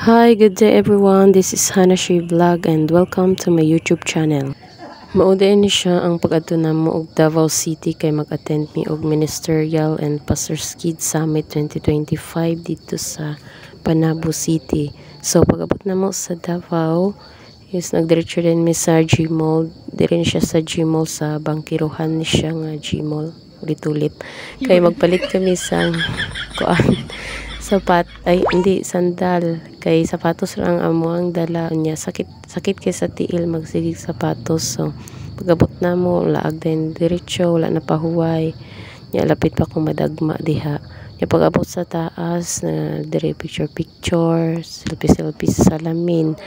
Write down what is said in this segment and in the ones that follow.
Hi, good day everyone. This is Hanashi Vlog and welcome to my YouTube channel. Mauday ni siya ang pag-adto namo og Davao City kay mag-attend mi og Ministerial and Pastors Kids Summit 2025 dito sa Panabo City. So pag-abot namo sa Davao is nagdiretso din mi sa Gmall. Dire ni siya sa Gmall sa Bangkiruhan ni siya nga Gmall. Ulit-ulit. Kay magpalit kami sa kuan ay hindi sandal kay sapatos lang amo ang dala niya sakit kay sa tiil magsigig sapatos. So pagabot na mo laag din diretso wala na pahuway nya lapit pa kung madagma diha nya pagabot sa taas na dire picture selfie sa salamin.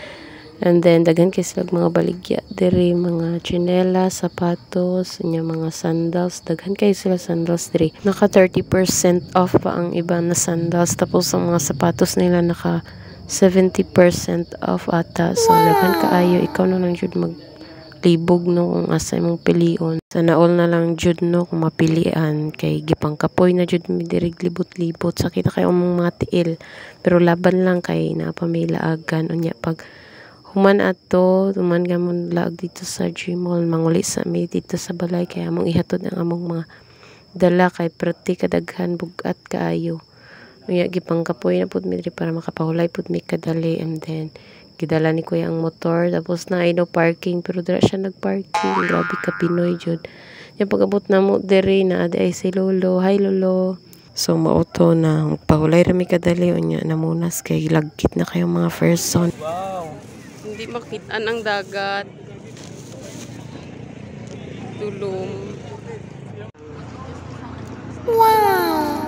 And then daghan kay sila mga baligya diri mga tsinelas, sapatos, nya mga sandals, daghan kay sila sandals diri. Naka 30% off pa ang iba na sandals tapos ang mga sapatos nila naka 70% off ata. So daghan kaayo ikaw na lang jud maglibog no kung asa imong pilion. Sana all na lang jud no kung mapilian kay gipang kapoy na jud mi diri libot-libot sakit kay among mga tiil. Pero laban lang kay napamilaagan unya pag human ato tuman gamon laag dito sa Gmall manguli sa mi dito sa balay kay among ihatod ang among mga dala kay perti kadaghan bugat kaayo unya gipang kapoy na pud mi diri para makapahulay pud mi kadali. And then gidala ni kuya ang motor tapos na no parking pero dira siya nagparking. Grabe ka Pinoy jud nya pag-abot na mo diri na ay si lolo. Hi lolo. So mauto na pahulay ra mi kadali unya namunas kay lagkit na kayo mga person. Hindi makitaan ang dagat. Tulong. Wow!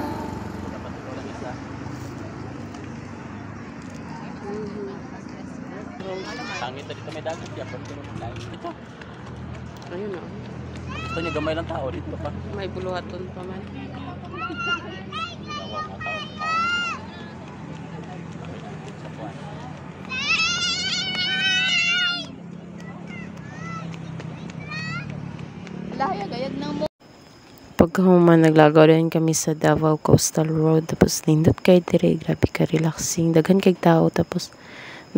Tangit na dito may dagat ya, pero ito. Ayun na. Ito niya gamay lang tao dito pa. May buluhaton pa man. Pagkahuman naglagaw rin kami sa Davao Coastal Road tapos nindot kay dire grabe ka relaxing daghan kay tao tapos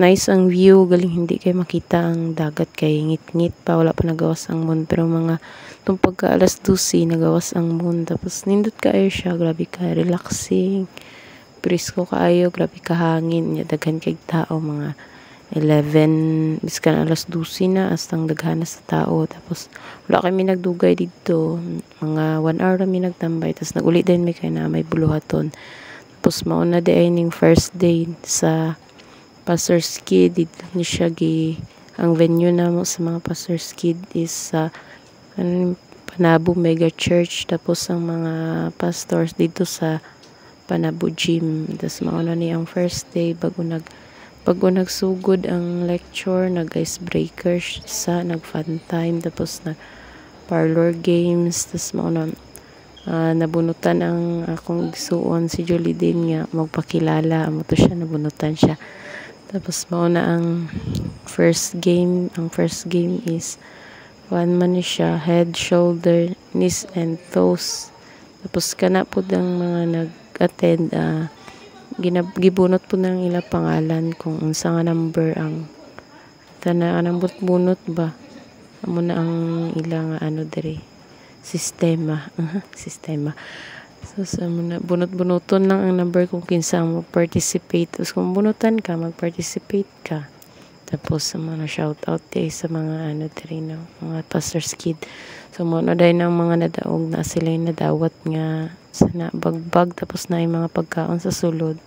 nice ang view galing hindi kay makita ang dagat kay ngit-ngit pa wala pa nagawas ang moon pero mga tung pagka alas 12 nagawas ang moon tapos nindot kaayo siya grabe ka relaxing presko kaayo grabe ka hangin nya daghan kay tao mga 11 biskan alas 12 na astang daghan sa tao tapos wala kami nagdugay dito mga 1 hour kami nagtambay tapos naguli din mi kay na may buluhaton tapos mauna di ay ning first day sa Pastors Kid dito ni siya ang venue namo sa mga Pastors Kid is sa Panabo Mega Church tapos ang mga pastors dito sa Panabo Gym. Tapos mauna ni ang first day bago nagsugod ang lecture nag icebreaker sa nag fun time tapos nag parlor games tapos mauna nabunutan ang akong igsuon si Julie din nga magpakilala amo to siya nabunutan siya tapos mauna ang first game is one man ni siya head, shoulder, knees and toes tapos kana pud ang mga nag-attend gibunot po ng ila pangalan kung unsa nga number ang anang bunot ba amo na ang ila nga diri sistema sistema so sa muna bunot-bunoton lang ang number kung kinsa ang mag-participate tapos kung bunutan ka mag-participate ka tapos sa mga shout out sa mga diri no mga Pastors Kid. So mo na dai nang mga nadaog na sila yung nadawat nga sana bagbag tapos na yung mga pagkaon sa sulod.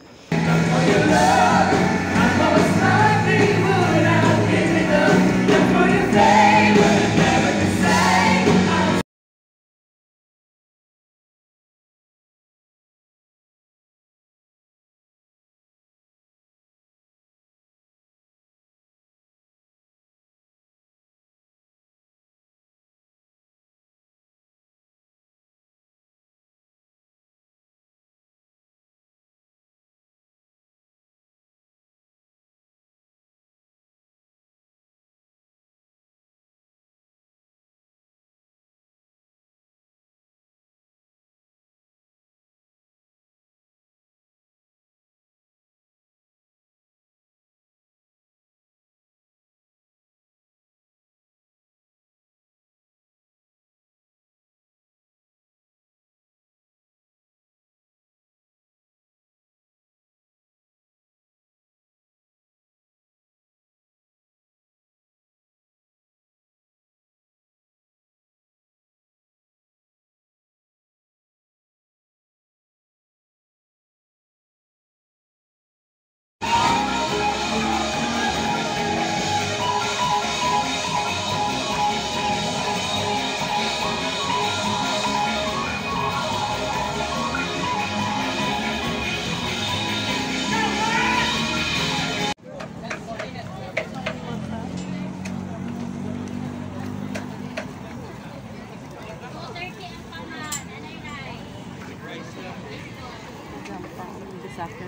soccer.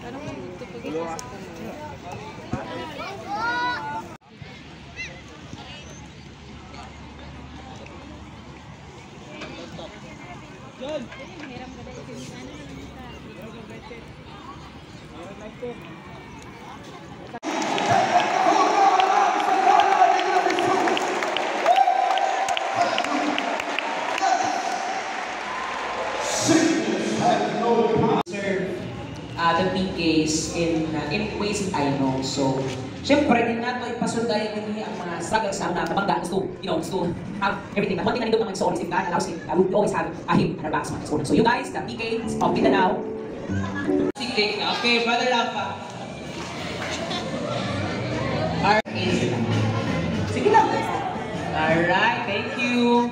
Parang ito pag the PKs in ways that I know. So, syempre, din nato ipasundayan din ang mga struggles sa mga kabangga. Gusto have everything. But one thing I need to know is if God allows it, we always have him and our backs. So you guys, the PKs of Mindanao. Okay, Brother Rafa. Sige lang. Alright, thank you.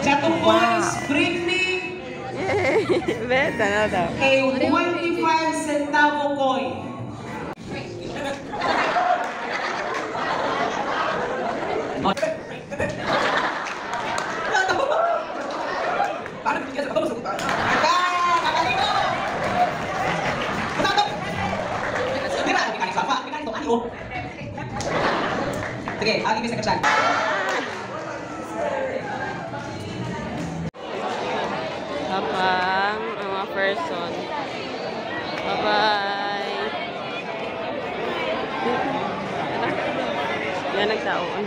Chato Boys, bring me Beta na daw. a 25 centavo coin. Sige, I'll give you a second shot. Habang ang mga person. Bye-bye. Yan nagtaon.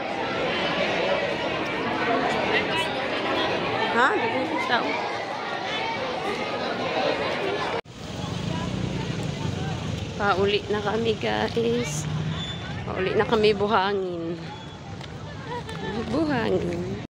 Ha? Nagtaon. Pauli na kami guys. Pauli na kami buhangin. Buhangin.